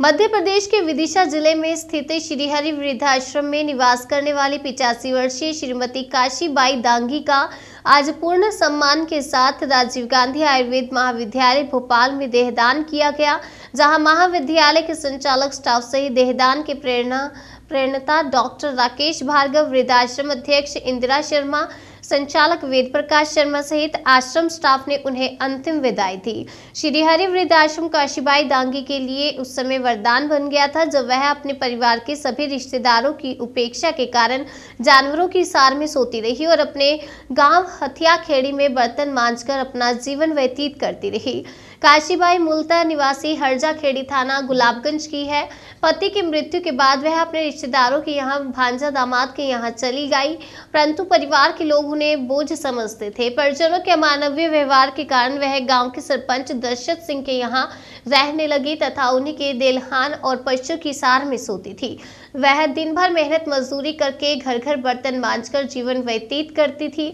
मध्य प्रदेश के विदिशा जिले में स्थित श्री हरि वृद्धाश्रम में निवास करने वाली 85 वर्षीय श्रीमती काशीबाई दांगी का आज पूर्ण सम्मान के साथ राजीव गांधी आयुर्वेद महाविद्यालय भोपाल में देहदान किया गया, जहां महाविद्यालय के संचालक स्टाफ सहित देहदान के प्रेरणता डॉक्टर राकेश भार्गव, वृद्धाश्रम अध्यक्ष इंदिरा शर्मा, संचालक वेद प्रकाश शर्मा सहित आश्रम स्टाफ ने उन्हें अंतिम विदाई दी। श्री हरि वृद्धाश्रम काशीबाई दांगी के लिए उस समय वरदान बन गया था जब वह अपने परिवार के सभी रिश्तेदारों की उपेक्षा के कारण जानवरों की सार में सोती रही और अपने गांव हथियाखेड़ी में बर्तन मांजकर अपना जीवन व्यतीत करती रही। काशीबाई मूलतः निवासी हरजा खेड़ी थाना गुलाबगंज की है। पति की मृत्यु के बाद वह अपने रिश्तेदारों के यहाँ भांजा दामाद के यहाँ चली गई, परंतु परिवार के लोग उन्हें बोझ समझते थे। परिजनों के अमानवीय व्यवहार के कारण वह गांव के सरपंच दशरथ सिंह के यहाँ रहने लगी तथा उन्हीं के देलहान और पशु की सार में सोती थी। वह दिन भर मेहनत मजदूरी करके घर घर बर्तन मांजकर जीवन व्यतीत करती थी।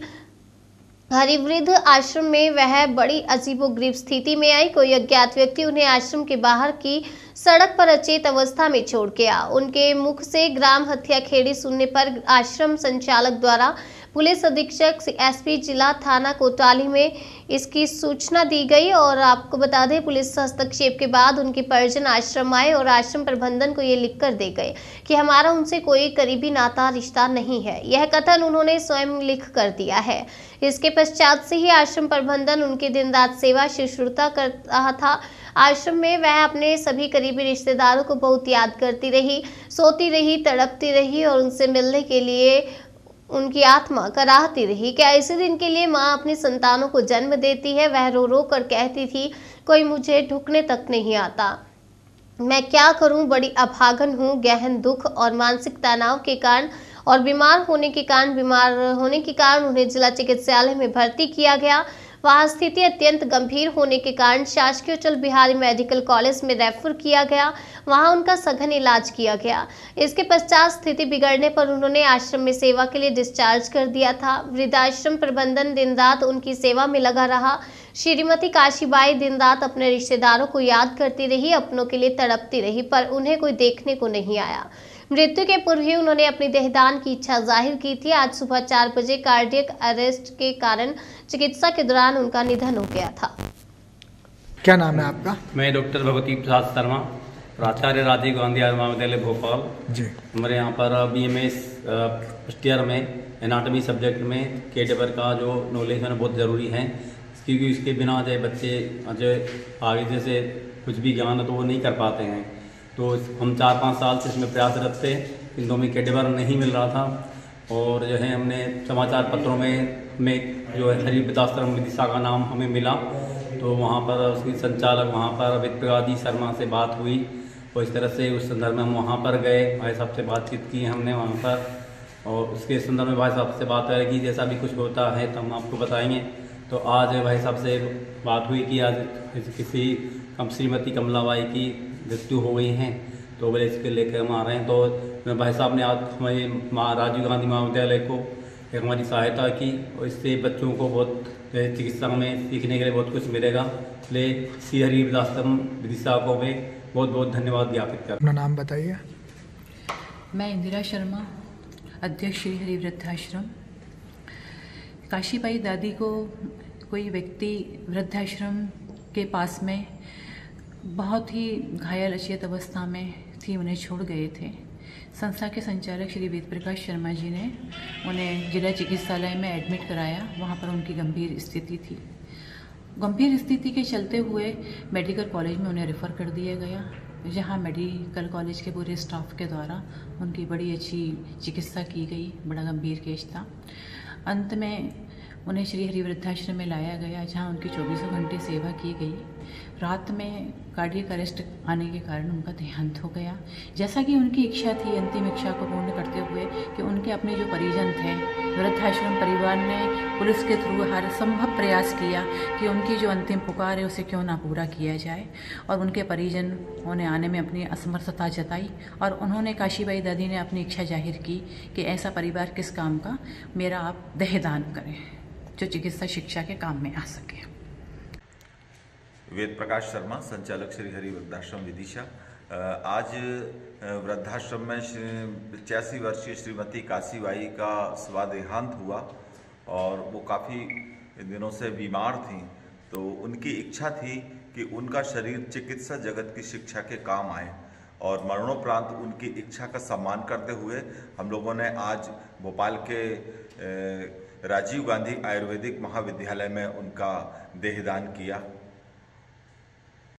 हरिवृद्ध आश्रम में वह बड़ी अजीबोगरीब स्थिति में आई। कोई अज्ञात व्यक्ति उन्हें आश्रम के बाहर की सड़क पर अचेत अवस्था में छोड़ गया। उनके मुख से ग्राम हथियाखेड़ी सुनने पर आश्रम संचालक द्वारा पुलिस अधीक्षक एसपी जिला थाना कोतवाली में इसकी सूचना दी गई और आपको बता दें, पुलिस हस्तक्षेप के बाद उनके परिजन आश्रम आए और आश्रम प्रबंधन को ये लिखकर दे गए कि हमारा उनसे कोई करीबी नाता रिश्ता नहीं है। यह कथन उन्होंने स्वयं लिख कर दिया है। इसके पश्चात से ही आश्रम प्रबंधन उनकी दिन रात सेवा शुश्रूषा कर रहा था। आश्रम में वह अपने सभी करीबी रिश्तेदारों को बहुत याद करती रही, सोती रही, तड़पती रही और उनसे मिलने के लिए उनकी आत्मा कराहती रही। क्या इसी दिन के लिए माँ अपनी संतानों को जन्म देती है? वह रो रो कर कहती थी, कोई मुझे ढूंढने तक नहीं आता, मैं क्या करूं, बड़ी अभागन हूं। गहन दुख और मानसिक तनाव के कारण और बीमार होने के कारण उन्हें जिला चिकित्सालय में भर्ती किया गया। वहां स्थिति अत्यंत गंभीर होने के कारण शासकीय अटल बिहारी मेडिकल कॉलेज में रेफर किया गया। वहां उनका सघन इलाज किया गया। इसके पश्चात स्थिति बिगड़ने पर उन्होंने आश्रम में सेवा के लिए डिस्चार्ज कर दिया था। वृद्धाश्रम प्रबंधन दिन रात उनकी सेवा में लगा रहा। श्रीमती काशीबाई दिन रात अपने रिश्तेदारों को याद करती रही, अपनों के लिए तड़पती रही, पर उन्हें कोई देखने को नहीं आया। मृत्यु के पूर्व ही उन्होंने अपनी देहदान की इच्छा जाहिर की थी। आज सुबह 4 बजे कार्डियक अरेस्ट के कारण चिकित्सा के दौरान उनका निधन हो गया था। क्या नाम है आपका? मैं डॉक्टर भगवती प्रसाद शर्मा, प्राचार्य राजीव गांधी आयुर्वेद महाविद्यालय भोपाल जी। हमारे यहाँ पर BMS फर्स्ट ईयर में एनाटॉमी सब्जेक्ट में केडेबर का जो नॉलेज है बहुत ज़रूरी है, क्योंकि इसके बिना जो बच्चे जो आगे जैसे कुछ भी ज्ञान है तो वो नहीं कर पाते हैं। तो हम 4-5 साल से इसमें प्रयासरत थे, किंतु हमें केडेबर नहीं मिल रहा था और जो है हमने समाचार पत्रों में जो है हरि वृद्धाश्रम विदिशा का नाम हमें मिला, तो वहाँ पर उसकी संचालक वहाँ पर वेद प्रकाश शर्मा से बात हुई और इस तरह से उस संदर्भ में हम वहाँ पर गए, भाई साहब से बातचीत की हमने वहाँ पर और उसके संदर्भ में भाई साहब से बात करें कि जैसा भी कुछ होता है तो हम आपको बताएंगे। तो आज भाई साहब से बात हुई कि आज किसी श्रीमती कमलाबाई की मृत्यु हो गई है, तो बोले इसके लेकर हम आ रहे हैं। तो भाई साहब ने आज हमारे राजीव गांधी महाविद्यालय को एक हमारी सहायता की और इससे बच्चों को बहुत चिकित्सा में सीखने के लिए बहुत कुछ मिलेगा। इसलिए श्री हरि वृद्धाश्रम विदिशा को मैं बहुत बहुत धन्यवाद ज्ञापित कर। अपना नाम बताइए। मैं इंदिरा शर्मा, अध्यक्ष श्री हरि वृद्धाश्रम। काशीबाई दादी को कोई व्यक्ति वृद्धाश्रम के पास में बहुत ही घायल अचेत अवस्था में थी, उन्हें छोड़ गए थे। संस्था के संचालक श्री वेद प्रकाश शर्मा जी ने उन्हें जिला चिकित्सालय में एडमिट कराया। वहाँ पर उनकी गंभीर स्थिति थी। गंभीर स्थिति के चलते हुए मेडिकल कॉलेज में उन्हें रेफ़र कर दिया गया, जहाँ मेडिकल कॉलेज के पूरे स्टाफ के द्वारा उनकी बड़ी अच्छी चिकित्सा की गई। बड़ा गंभीर केस था। अंत में उन्हें श्री हरि वृद्धाश्रम में लाया गया, जहां उनकी 24 घंटे सेवा की गई। रात में कार्डियक अरेस्ट आने के कारण उनका देहांत हो गया। जैसा कि उनकी इच्छा थी, अंतिम इच्छा को पूर्ण करते हुए कि उनके अपने जो परिजन थे, वृद्धाश्रम परिवार ने पुलिस के थ्रू हर संभव प्रयास किया कि उनकी जो अंतिम पुकार है उसे क्यों ना पूरा किया जाए, और उनके परिजन उन्हें आने में अपनी असमर्थता जताई और उन्होंने काशीबाई दादी ने अपनी इच्छा जाहिर की कि ऐसा परिवार किस काम का, मेरा आप देहदान करें जो चिकित्सा शिक्षा के काम में आ सके। वेद प्रकाश शर्मा, संचालक श्री हरि वृद्धाश्रम विदिशा। आज वृद्धाश्रम में 85 वर्षीय श्रीमती काशीबाई का स्वादेहांत हुआ और वो काफ़ी दिनों से बीमार थीं। तो उनकी इच्छा थी कि उनका शरीर चिकित्सा जगत की शिक्षा के काम आए और मरणोपरांत उनकी इच्छा का सम्मान करते हुए हम लोगों ने आज भोपाल के राजीव गांधी आयुर्वेदिक महाविद्यालय में उनका देहदान किया।